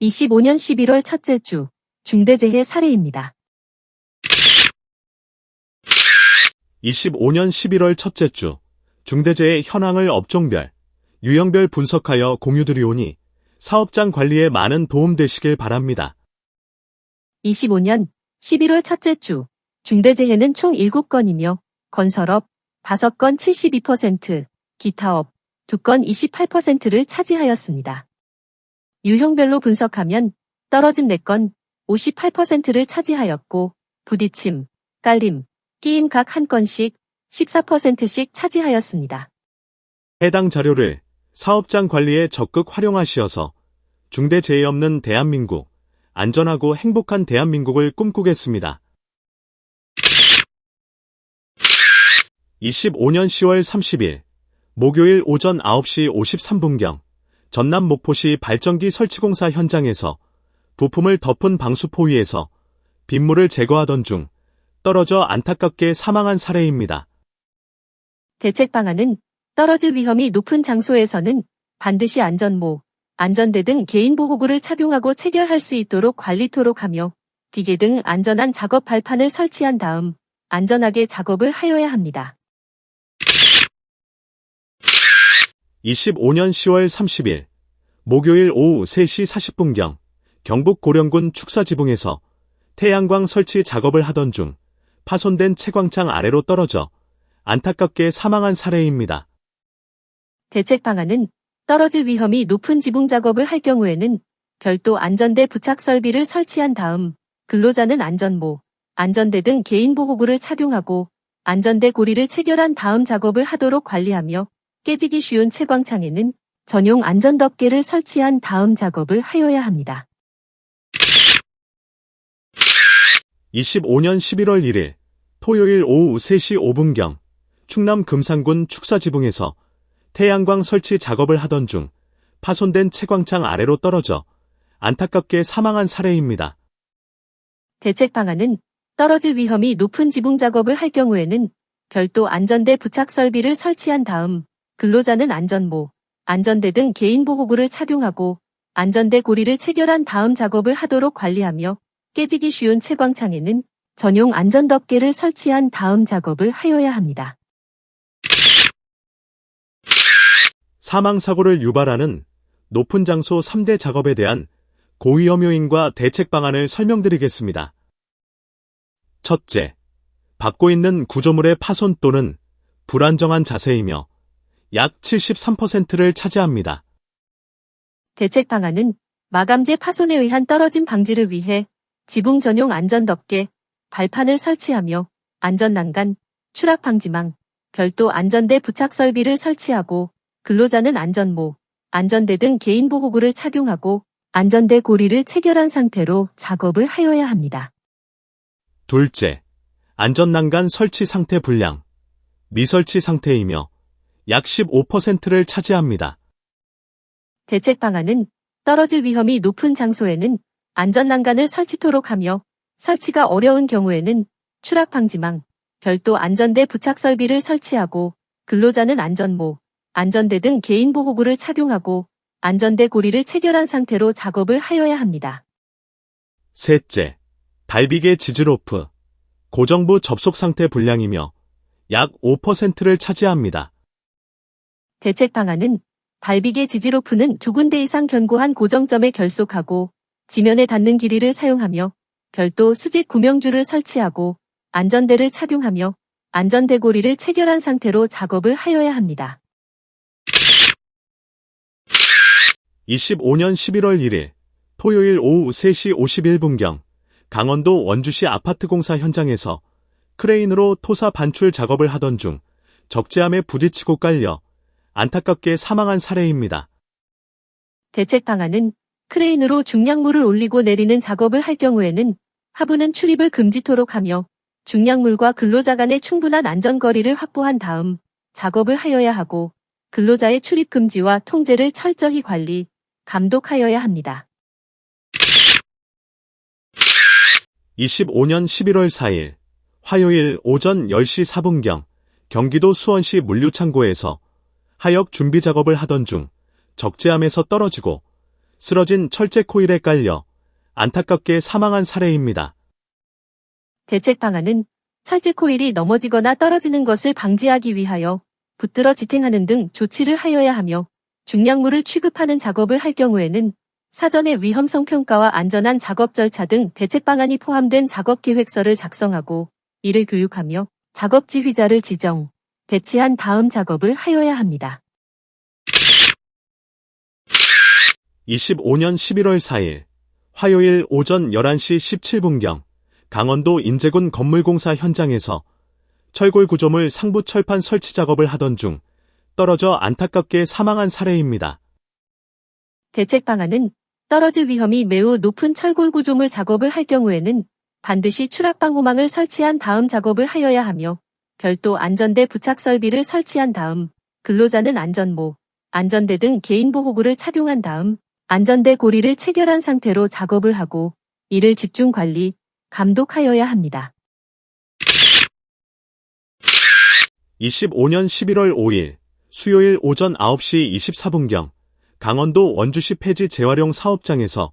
25년 11월 첫째 주 중대재해 사례입니다. 25년 11월 첫째 주 중대재해 현황을 업종별, 유형별 분석하여 공유드리오니 사업장 관리에 많은 도움되시길 바랍니다. 25년 11월 첫째 주 중대재해는 총 7건이며 건설업 5건 72%, 기타업 2건 28%를 차지하였습니다. 유형별로 분석하면 떨어짐 4건 58%를 차지하였고 부딪힘, 깔림, 끼임 각 1건씩 14%씩 차지하였습니다. 해당 자료를 사업장 관리에 적극 활용하시어서 중대재해 없는 대한민국, 안전하고 행복한 대한민국을 꿈꾸겠습니다. 25년 10월 30일 목요일 오전 9시 53분경 전남 목포시 발전기 설치공사 현장에서 부품을 덮은 방수포위에서 빗물을 제거하던 중 떨어져 안타깝게 사망한 사례입니다. 대책 방안은 떨어질 위험이 높은 장소에서는 반드시 안전모, 안전대 등 개인보호구를 착용하고 체결할 수 있도록 관리토록 하며 기계 등 안전한 작업 발판을 설치한 다음 안전하게 작업을 하여야 합니다. 25년 10월 30일 목요일 오후 3시 40분경 경북 고령군 축사지붕에서 태양광 설치 작업을 하던 중 파손된 채광창 아래로 떨어져 안타깝게 사망한 사례입니다. 대책 방안은 떨어질 위험이 높은 지붕 작업을 할 경우에는 별도 안전대 부착 설비를 설치한 다음 근로자는 안전모, 안전대 등 개인보호구를 착용하고 안전대 고리를 체결한 다음 작업을 하도록 관리하며 깨지기 쉬운 채광창에는 전용 안전덮개를 설치한 다음 작업을 하여야 합니다. 25년 11월 1일 토요일 오후 3시 5분경 충남 금산군 축사지붕에서 태양광 설치 작업을 하던 중 파손된 채광창 아래로 떨어져 안타깝게 사망한 사례입니다. 대책 방안은 떨어질 위험이 높은 지붕 작업을 할 경우에는 별도 안전대 부착 설비를 설치한 다음 근로자는 안전모, 안전대 등 개인보호구를 착용하고 안전대 고리를 체결한 다음 작업을 하도록 관리하며 깨지기 쉬운 채광창에는 전용 안전덮개를 설치한 다음 작업을 하여야 합니다. 사망사고를 유발하는 높은 장소 3대 작업에 대한 고위험 요인과 대책 방안을 설명드리겠습니다. 첫째, 받고 있는 구조물의 파손 또는 불안정한 자세이며 약 73%를 차지합니다. 대책 방안은 마감재 파손에 의한 떨어짐 방지를 위해 지붕 전용 안전덮개, 발판을 설치하며 안전난간, 추락 방지망, 별도 안전대 부착 설비를 설치하고 근로자는 안전모, 안전대 등 개인보호구를 착용하고 안전대 고리를 체결한 상태로 작업을 하여야 합니다. 둘째, 안전난간 설치 상태 불량, 미설치 상태이며 약 15%를 차지합니다. 대책 방안은 떨어질 위험이 높은 장소에는 안전난간을 설치토록 하며 설치가 어려운 경우에는 추락 방지망, 별도 안전대 부착 설비를 설치하고 근로자는 안전모, 안전대 등 개인보호구를 착용하고 안전대 고리를 체결한 상태로 작업을 하여야 합니다. 셋째, 달비계 지즈로프, 고정부 접속 상태 불량이며 약 5%를 차지합니다. 대책 방안은 달비계 지지로프는 2군데 이상 견고한 고정점에 결속하고 지면에 닿는 길이를 사용하며 별도 수직 구명줄을 설치하고 안전대를 착용하며 안전대 고리를 체결한 상태로 작업을 하여야 합니다. 25년 11월 1일 토요일 오후 3시 51분경 강원도 원주시 아파트 공사 현장에서 크레인으로 토사 반출 작업을 하던 중 적재함에 부딪히고 깔려 안타깝게 사망한 사례입니다. 대책 방안은 크레인으로 중량물을 올리고 내리는 작업을 할 경우에는 하부는 출입을 금지토록 하며 중량물과 근로자 간의 충분한 안전거리를 확보한 다음 작업을 하여야 하고 근로자의 출입 금지와 통제를 철저히 관리, 감독하여야 합니다. 25년 11월 4일 화요일 오전 10시 4분경 경기도 수원시 물류창고에서 하역 준비 작업을 하던 중 적재함에서 떨어지고 쓰러진 철제 코일에 깔려 안타깝게 사망한 사례입니다. 대책 방안은 철제 코일이 넘어지거나 떨어지는 것을 방지하기 위하여 붙들어 지탱하는 등 조치를 하여야 하며 중량물을 취급하는 작업을 할 경우에는 사전에 위험성 평가와 안전한 작업 절차 등 대책 방안이 포함된 작업 계획서를 작성하고 이를 교육하며 작업 지휘자를 지정, 배치한 다음 작업을 하여야 합니다. 25년 11월 4일 화요일 오전 11시 17분경 강원도 인제군 건물공사 현장에서 철골 구조물 상부 철판 설치 작업을 하던 중 떨어져 안타깝게 사망한 사례입니다. 대책 방안은 떨어질 위험이 매우 높은 철골 구조물 작업을 할 경우에는 반드시 추락 방호망을 설치한 다음 작업을 하여야 하며 별도 안전대 부착 설비를 설치한 다음 근로자는 안전모, 안전대 등 개인 보호구를 착용한 다음 안전대 고리를 체결한 상태로 작업을 하고 이를 집중 관리, 감독하여야 합니다. 25년 11월 5일 수요일 오전 9시 24분경 강원도 원주시 폐지 재활용 사업장에서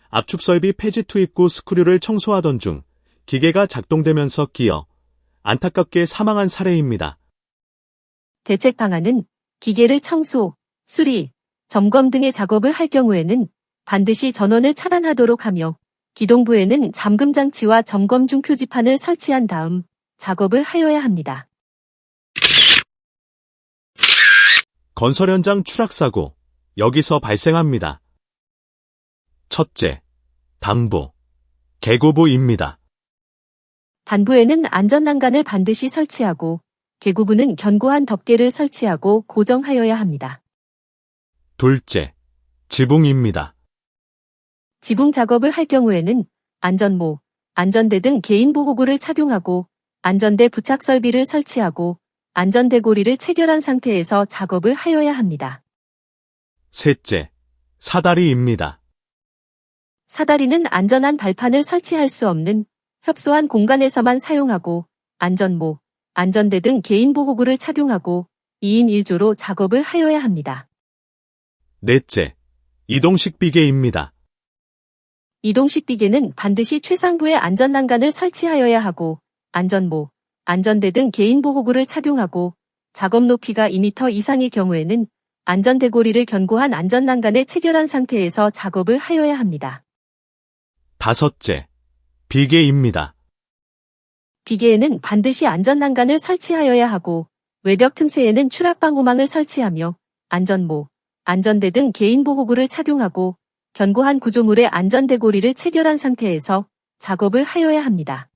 압축설비 폐지 투입구 스크류를 청소하던 중 기계가 작동되면서 끼어 안타깝게 사망한 사례입니다. 대책 방안은 기계를 청소, 수리, 점검 등의 작업을 할 경우에는 반드시 전원을 차단하도록 하며 기동부에는 잠금 장치와 점검 중 표지판을 설치한 다음 작업을 하여야 합니다. 건설 현장 추락사고, 여기서 발생합니다. 첫째, 단부, 개구부입니다. 단부에는 안전난간을 반드시 설치하고 개구부는 견고한 덮개를 설치하고 고정하여야 합니다. 둘째, 지붕입니다. 지붕 작업을 할 경우에는 안전모, 안전대 등 개인 보호구를 착용하고 안전대 부착 설비를 설치하고 안전대 고리를 체결한 상태에서 작업을 하여야 합니다. 셋째, 사다리입니다. 사다리는 안전한 발판을 설치할 수 없는 협소한 공간에서만 사용하고 안전모, 안전대 등 개인 보호구를 착용하고 2인 1조로 작업을 하여야 합니다. 넷째, 이동식 비계입니다. 이동식 비계는 반드시 최상부에 안전난간을 설치하여야 하고 안전모, 안전대 등 개인 보호구를 착용하고 작업 높이가 2m 이상의 경우에는 안전대 고리를 견고한 안전난간에 체결한 상태에서 작업을 하여야 합니다. 다섯째, 비계입니다. 비계에는 반드시 안전난간을 설치하여야 하고 외벽 틈새에는 추락방호망을 설치하며 안전모, 안전대 등 개인 보호구를 착용하고 견고한 구조물의 안전대 고리를 체결한 상태에서 작업을 하여야 합니다.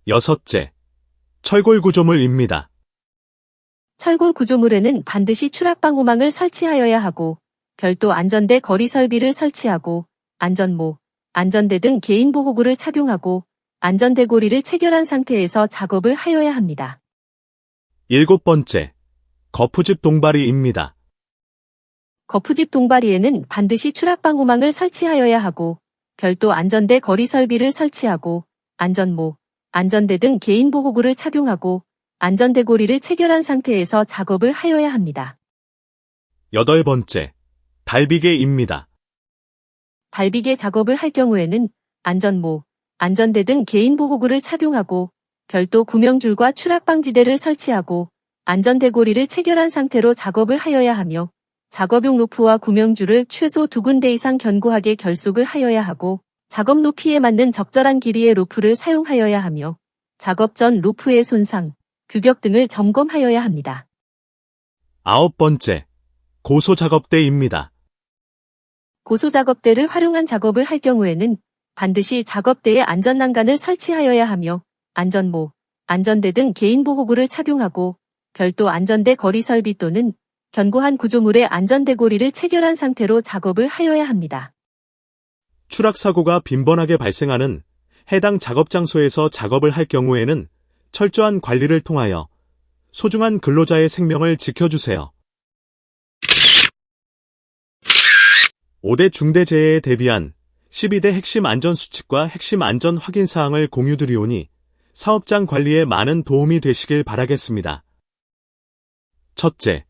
여섯째, 철골 구조물입니다. 철골 구조물에는 반드시 추락방호망을 설치하여야 하고 별도 안전대 거리 설비를 설치하고 안전모, 안전대 등 개인 보호구를 착용하고 안전대 고리를 체결한 상태에서 작업을 하여야 합니다. 일곱 번째, 거푸집 동바리입니다. 거푸집 동바리에는 반드시 추락방호망을 설치하여야 하고 별도 안전대 거리 설비를 설치하고 안전모, 안전대 등 개인 보호구를 착용하고 안전대 고리를 체결한 상태에서 작업을 하여야 합니다. 여덟 번째, 달비계입니다. 달비계 작업을 할 경우에는 안전모, 안전대 등 개인 보호구를 착용하고 별도 구명줄과 추락방지대를 설치하고 안전대 고리를 체결한 상태로 작업을 하여야 하며 작업용 로프와 구명줄을 최소 2군데 이상 견고하게 결속을 하여야 하고 작업 높이에 맞는 적절한 길이의 로프를 사용하여야 하며 작업 전 로프의 손상, 규격 등을 점검하여야 합니다. 아홉 번째, 고소작업대입니다. 고소작업대를 활용한 작업을 할 경우에는 반드시 작업대에 안전난간을 설치하여야 하며 안전모, 안전대 등 개인 보호구를 착용하고 별도 안전대 거리 설비 또는 견고한 구조물의 안전대 고리를 체결한 상태로 작업을 하여야 합니다. 추락사고가 빈번하게 발생하는 해당 작업 장소에서 작업을 할 경우에는 철저한 관리를 통하여 소중한 근로자의 생명을 지켜주세요. 5대 중대재해에 대비한 12대 핵심 안전수칙과 핵심 안전 확인사항을 공유드리오니 사업장 관리에 많은 도움이 되시길 바라겠습니다. 첫째,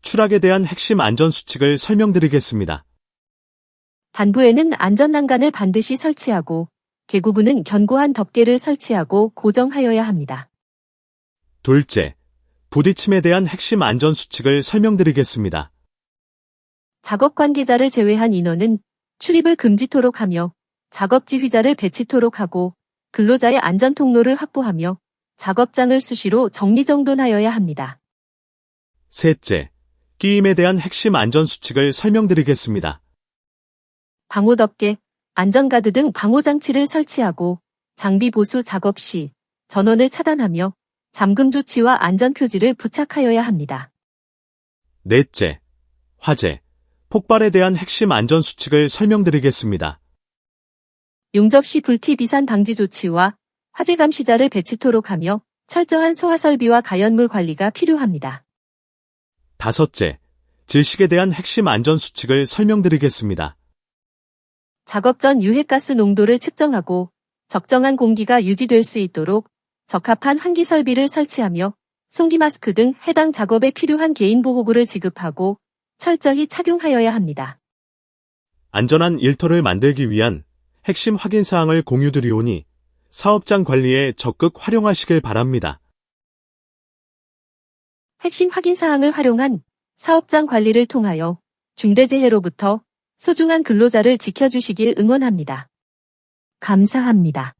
추락에 대한 핵심 안전수칙을 설명드리겠습니다. 단부에는 안전난간을 반드시 설치하고 계구부는 견고한 덮개를 설치하고 고정하여야 합니다. 둘째, 부딪힘에 대한 핵심 안전 수칙을 설명드리겠습니다. 작업 관계자를 제외한 인원은 출입을 금지토록 하며 작업 지휘자를 배치토록 하고 근로자의 안전 통로를 확보하며 작업장을 수시로 정리정돈하여야 합니다. 셋째, 끼임에 대한 핵심 안전 수칙을 설명드리겠습니다. 방호덮개, 안전가드 등 방호장치를 설치하고 장비 보수 작업 시 전원을 차단하며 잠금 조치와 안전표지를 부착하여야 합니다. 넷째, 화재, 폭발에 대한 핵심 안전 수칙을 설명드리겠습니다. 용접 시 불티 비산 방지 조치와 화재 감시자를 배치토록 하며 철저한 소화 설비와 가연물 관리가 필요합니다. 다섯째, 질식에 대한 핵심 안전 수칙을 설명드리겠습니다. 작업 전 유해가스 농도를 측정하고 적정한 공기가 유지될 수 있도록 적합한 환기 설비를 설치하며 송기 마스크 등 해당 작업에 필요한 개인보호구를 지급하고 철저히 착용하여야 합니다. 안전한 일터를 만들기 위한 핵심 확인 사항을 공유드리오니 사업장 관리에 적극 활용하시길 바랍니다. 핵심 확인 사항을 활용한 사업장 관리를 통하여 중대재해로부터 소중한 근로자를 지켜주시길 응원합니다. 감사합니다.